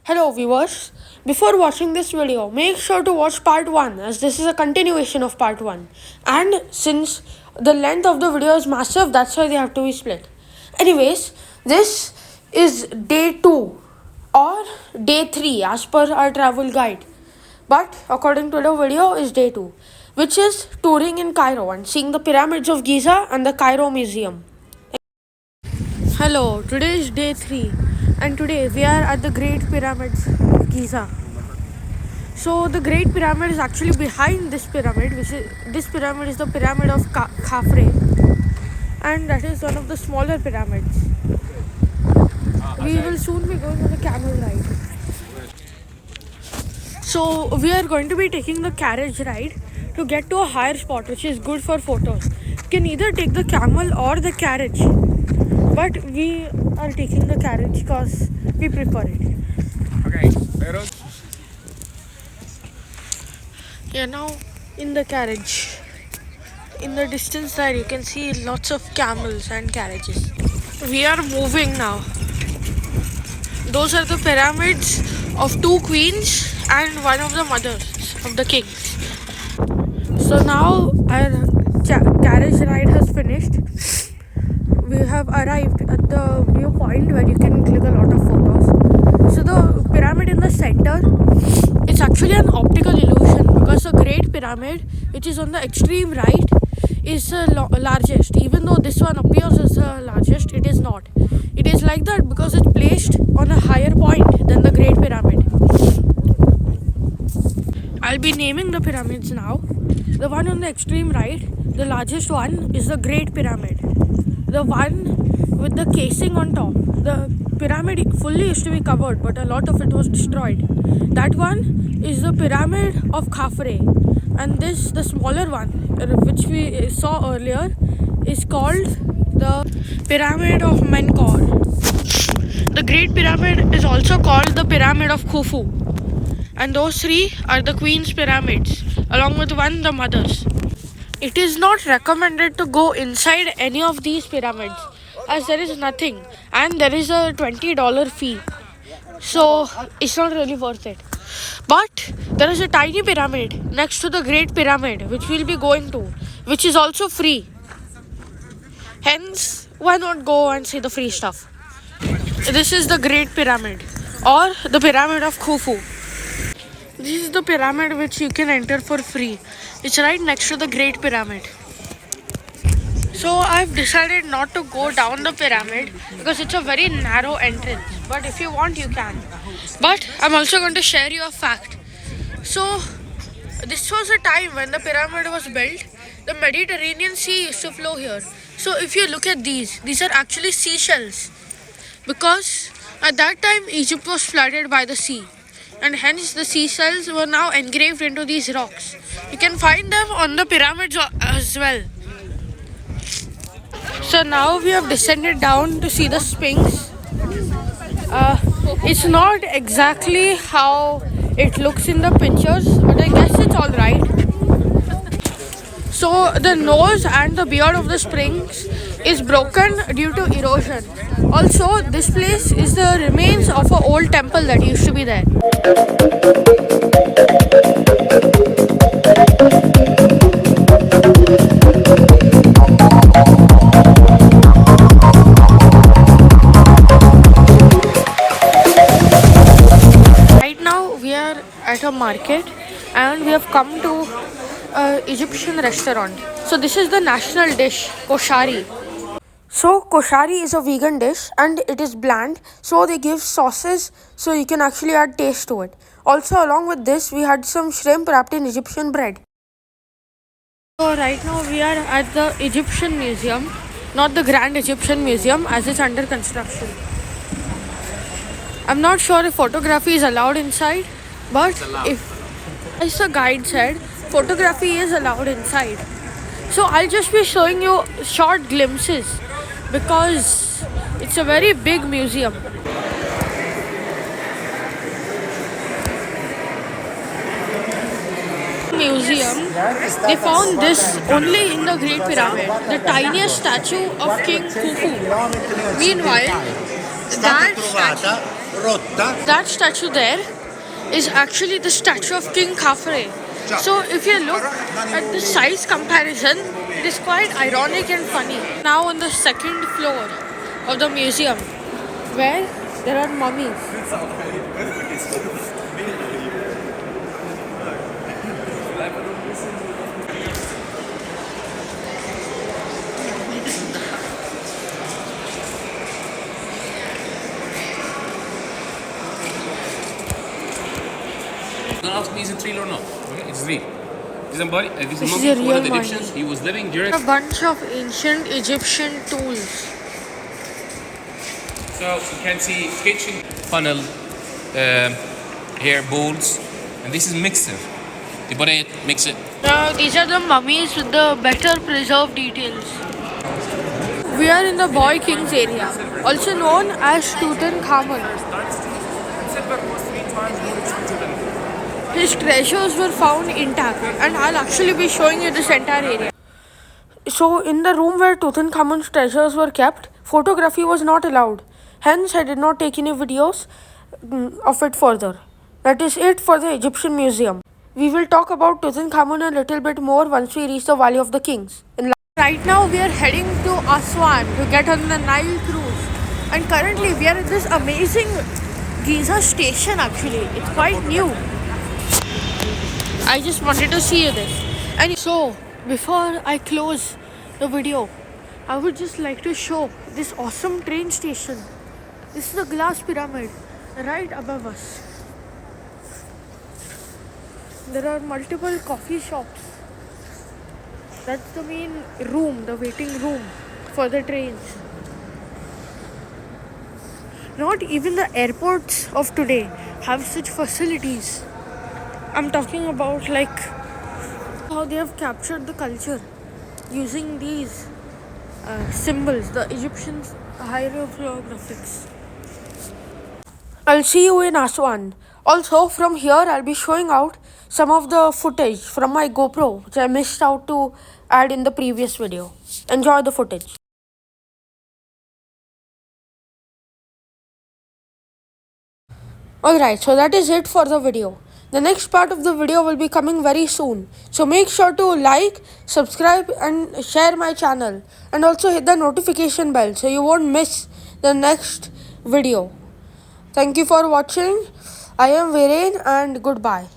Hello viewers, before watching this video, make sure to watch part 1 as this is a continuation of part 1. And since the length of the video is massive, that's why they have to be split. Anyways, this is day 2 or day 3 as per our travel guide. But according to the video is day 2, which is touring in Cairo and seeing the pyramids of Giza and the Cairo Museum. Hello, today is day 3 and today we are at the Great Pyramids of Giza. So the Great Pyramid is actually behind this pyramid, this pyramid is the Pyramid of Khafre, and that is one of the smaller pyramids. We will soon be going on a camel ride. So we are going to be taking the carriage ride to get to a higher spot, which is good for photos. You can either take the camel or the carriage, but we are taking the carriage because we prefer it. Okay, pero Yeah, now in the carriage. In the distance there you can see lots of camels and carriages. We are moving now. Those are the pyramids of 2 queens and one of the mothers of the kings. So now our carriage ride has finished. We have arrived at the viewpoint where you can click a lot of photos. So the pyramid in the center, it's actually an optical illusion because the Great Pyramid, which is on the extreme right, is the largest. Even though this one appears as the largest, it is not. It is like that because it's placed on a higher point than the Great Pyramid. I'll be naming the pyramids now. The one on the extreme right, the largest one, is the Great Pyramid. The one with the casing on top, the pyramid fully used to be covered, but a lot of it was destroyed. That one is the Pyramid of Khafre, and this, the smaller one, which we saw earlier, is called the Pyramid of Menkaure. The Great Pyramid is also called the Pyramid of Khufu, and those 3 are the Queen's pyramids, along with one the mothers. It is not recommended to go inside any of these pyramids as there is nothing, and there is a $20 fee, so it's not really worth it. But there is a tiny pyramid next to the Great Pyramid which we'll be going to, which is also free. Hence, why not go and see the free stuff? This is the Great Pyramid or the Pyramid of Khufu. This is the pyramid which you can enter for free. It's right next to the Great Pyramid. So I've decided not to go down the pyramid because it's a very narrow entrance. But if you want, you can. But I'm also going to share you a fact. So this was a time when the pyramid was built. The Mediterranean Sea used to flow here. So if you look at these are actually seashells. Because at that time Egypt was flooded by the sea, and hence the seashells were now engraved into these rocks. You can find them on the pyramids as well. So now we have descended down to see the Sphinx. It's not exactly how it looks in the pictures, but I guess it's alright. So the nose and the beard of the Sphinx is broken due to erosion. Also, this place is the remains of an old temple that used to be there. Right now we are at a market and we have come to an Egyptian restaurant. So this is the national dish, koshari. So koshari is a vegan dish and it is bland, so they give sauces so you can actually add taste to it. Also, along with this, we had some shrimp wrapped in Egyptian bread. So right now we are at the Egyptian Museum, not the Grand Egyptian Museum as it's under construction. I'm not sure if photography is allowed inside, but as the guide said, photography is allowed inside. So I'll just be showing you short glimpses because it's a very big museum. They found this only in the Great Pyramid, the tiniest statue of King Khufu. Meanwhile, that statue That statue there is actually the statue of King Khafre. So if you look at the size comparison, it is quite ironic and funny. Now on the second floor of the museum, where there are mummies. Don't ask me is it real or not. Okay, it's real. This is a body. This This is is a a monkey, one of real the mummy. Egyptians. He was living during. A bunch of ancient Egyptian tools. So you can see kitchen funnel, hair bowls, and this is mixer. You put it, mix it. Now these are the mummies with the better preserved details. We are in the Boy King's area, also known as Tutankhamun. His treasures were found intact, and I'll actually be showing you this entire area. So, in the room where Tutankhamun's treasures were kept, photography was not allowed. Hence, I did not take any videos of it further. That is it for the Egyptian Museum. We will talk about Tutankhamun a little bit more once we reach the Valley of the Kings. Right now, we are heading to Aswan to get on the Nile cruise. And currently, we are at this amazing Giza station actually. It's quite new. I just wanted to see you this. And so, before I close the video, I would just like to show this awesome train station. This is the glass pyramid right above us. There are multiple coffee shops. That's the main room, the waiting room for the trains. Not even the airports of today have such facilities. I'm talking about like how they have captured the culture using these symbols, the Egyptian hieroglyphics. I'll see you in Aswan. Also, from here, I'll be showing out some of the footage from my GoPro, which I missed out to add in the previous video. Enjoy the footage. Alright, so that is it for the video. The next part of the video will be coming very soon. So make sure to like, subscribe and share my channel. And also hit the notification bell so you won't miss the next video. Thank you for watching. I am Viren and goodbye.